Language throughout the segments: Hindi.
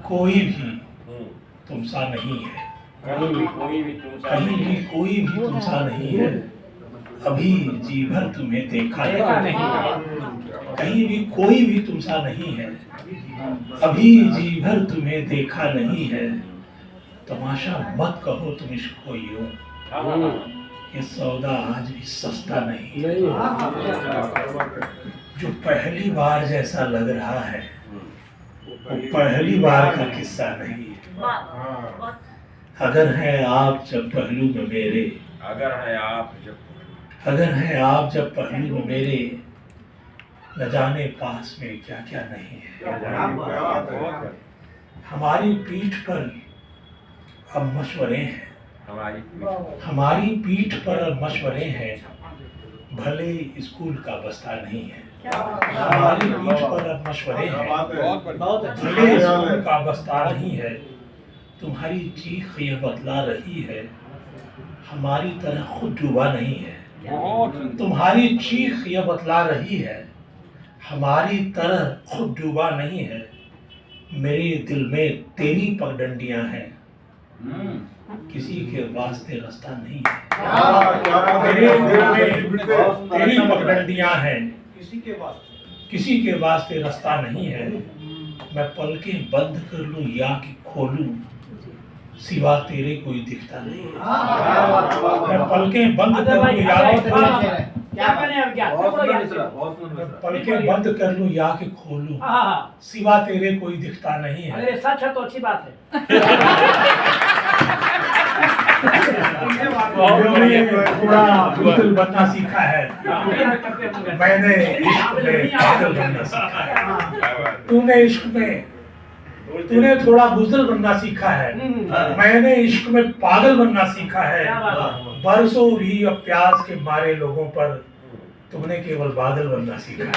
कोई भी तुम सा नहीं है, कहीं भी कोई भी तुम सा नहीं है। अभी जी भर तुम्हें देखा नहीं है, कहीं भी कोई भी तुम सा नहीं है। अभी जी भर तुम्हें देखा नहीं है। तमाशा मत कहो तुम इसको यूं, ये सौदा आज भी सस्ता नहीं है। जो पहली बार जैसा लग रहा है वो पहली बार का किस्सा नहीं है। अगर है आप जब पहलू में मेरे, अगर है आप जब पहलू में मेरे, न जाने पास में क्या क्या नहीं है। हमारी पीठ पर अब मशवरे हैं, हमारी पीठ पर अब मशवरे हैं। भले स्कूल का बस्ता नहीं है, हमारी पीठ पर अब मशवरे हैं। भले स्कूल का बस्ता नहीं है। तुम्हारी चीख ये बतला रही है, हमारी तरह खुद डूबा नहीं है। तुम्हारी चीख ये बतला रही है, हमारी तरह खुद डूबा नहीं है। मेरे दिल में तेरी पगडंडियां हैं, किसी के वास्ते रास्ता नहीं है। मेरे दिल में तेरी पगडंडियां हैं, किसी के वास्ते रास्ता नहीं है। मैं पलकें बंद कर लूं या कि खोलूं, सिवा तेरे कोई दिखता नहीं। मैं पलकें बंद कर लूं या कि खोलूं, सिवा तेरे कोई दिखता नहीं है। अरे सच है तो अच्छी बात है। थोड़ा बुजुर्ग बनना सीखा है, मैंने इश्क में पागल बनना सीखा है। तूने इश्क में थोड़ा बुजुर्ग बनना सीखा है, मैंने इश्क में पागल बनना सीखा है। बरसों भी अब प्यास के मारे लोगों पर तुमने केवल बादल बनना सीखा है।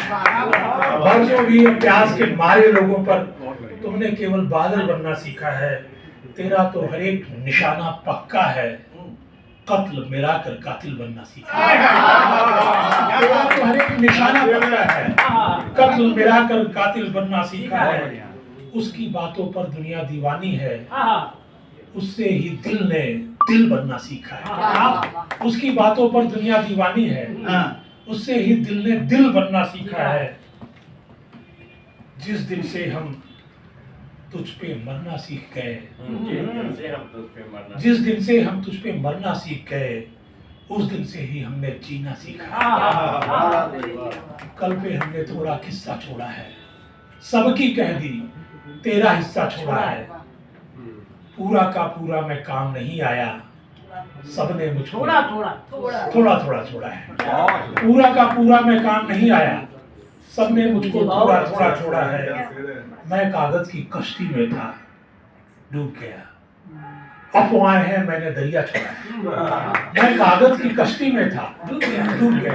बरसों भी अब प्यास के मारे लोगों पर तुमने केवल बादल बनना सीखा है। तेरा तो हर एक निशाना पक्का है, कत्ल मिला कर कातिल बनना सीखा है। तेरा तो हर एक निशाना पक्का है, कत्ल मिला कर कातिल बनना सीखा है। उसकी बातों पर दुनिया दीवानी है, उससे ही दिल ने दिल बनना सीखा है। उसकी बातों पर दुनिया दीवानी है, उससे ही दिल ने दिल बनना सीखा है। जिस दिन से हम तुझ पे मरना सीख गए, जिस दिन से हम तुझ पे मरना सीख गए, उस दिन से ही हमने जीना सीखा। कल पे हमने थोड़ा किस्सा छोड़ा है, सबकी कह दी, तेरा हिस्सा छोड़ा है। पूरा का पूरा मैं काम नहीं आया, सबने मुझको थोड़ा थोड़ा छोड़ा है। पूरा का पूरा मैं काम नहीं आया, सबने मुझको थोड़ा थोड़ा छोड़ा है। मैं कागज की कश्ती में था, डूब गया। अफवाहें हैं मैंने दरिया छोड़ा है। मैं कागज की कश्ती में था, डूब गया।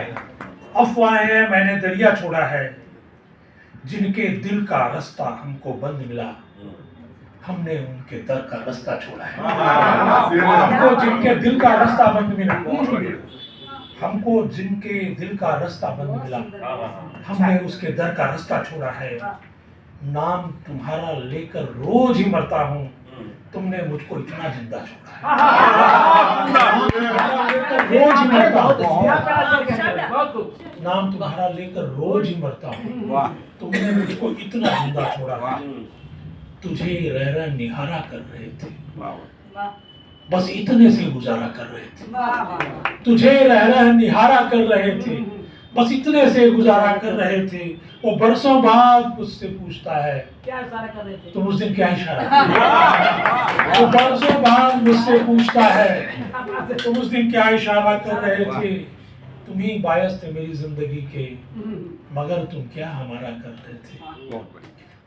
अफवाहें हैं मैंने दरिया छोड़ा है। जिनके दिल का रास्ता हमको बंद मिला, हमने उनके दर का रास्ता छोड़ा है। हमको जिनके दिल का रास्ता बंद मिला, हमको जिनके दिल का रास्ता बंद मिला, हमने उसके दर का रास्ता छोड़ा है। नाम तुम्हारा लेकर रोज ही मरता हूँ, तुमने मुझको इतना जिंदा छोड़ा है। रोज ही मरता हूँ, नाम तुम्हारा लेकर रोज ही मरता हूँ, तुमने मुझको इतना जिंदा छोड़ा। तुझे रह रह निहारा कर रहे थे, बस इतने से गुजारा कर रहे थे। तुझे रह रह निहारा कर रहे थे, बस इतने से गुजारा कर रहे थे। वो बरसों बाद मुझसे पूछता है, क्या इशारा कर रहे थे? तुम उस दिन क्या इशारा किए? वो बरसों बाद मुझसे पूछता है, तुम उस दिन क्या इशारा कर रहे थे? तुम ही बायस थे मेरी जिंदगी के, मगर तुम क्या हमारा कर रहे थे?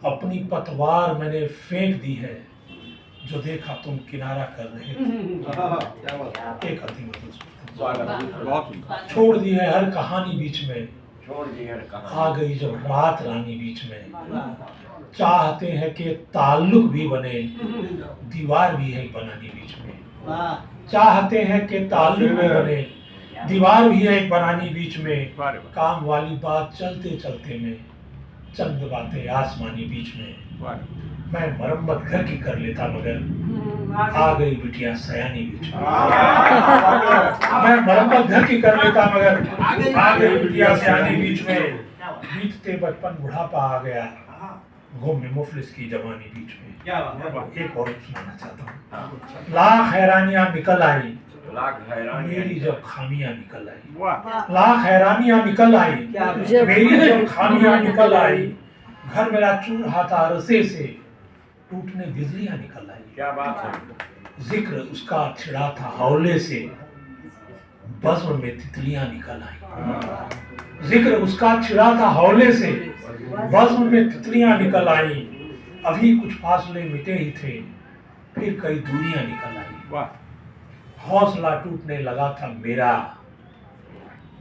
अपनी पतवार मैंने फेंक दी है, जो देखा तुम किनारा कर रहे थे। एक अति छोड़ दी है हर कहानी बीच में, आ गई जब रात रानी बीच में। चाहते हैं कि ताल्लुक भी बने, दीवार भी है बनानी बीच में। चाहते हैं कि ताल्लुक भी बने, दीवार भी है बनानी बीच में। काम वाली बात चलते चलते में, चंद बातें आसमानी बीच में। मैं मरम्मत घर की कर लेता मगर आ गई बिटिया सयानी बीच में। मैं मरम्मत घर की कर लेता मगर आ गई बिटिया सयानी बीच में। बीतते बचपन बुढ़ापा आ गया, गुम मुफलिस की जवानी बीच में। एक और सुनाना चाहता हूँ। लाख हैरानियां निकल आई, लाख हैरान मेरी जब खामियां निकल आई। लाख हैरानियां निकल आई, मेरी जब खामियां निकल आई। घर मेरा चूल्हा था रसे से, टूटने बिजलियां निकल आई। क्या बात है। जिक्र उसका छिड़ा था हौले से, बज़्म में तितलियां निकल आई। जिक्र उसका छिड़ा था हौले से, बज़्म में तितलियां निकल आई। अभी कुछ फासले मिटे ही थे, फिर कई दूरियां निकल आई। हौसला टूटने लगा था मेरा,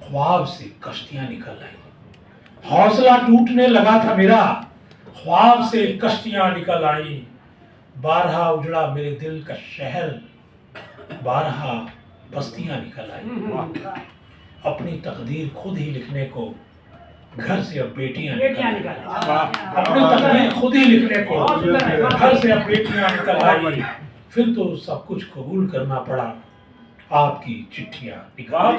ख्वाब से कश्तियां निकल आई। हौसला टूटने लगा था मेरा, ख्वाब से कश्तियां निकल आई। बारहा उजड़ा मेरे दिल का शहर, बारहा बस्तियां निकल आई। अपनी तकदीर खुद ही लिखने को घर से अब बेटियां निकल आई। अपनी तकदीर खुद ही लिखने को घर से अब बेटियां निकल आई। फिर तो सब कुछ कबूल करना पड़ा, आपकी चिट्ठियां निकल आई।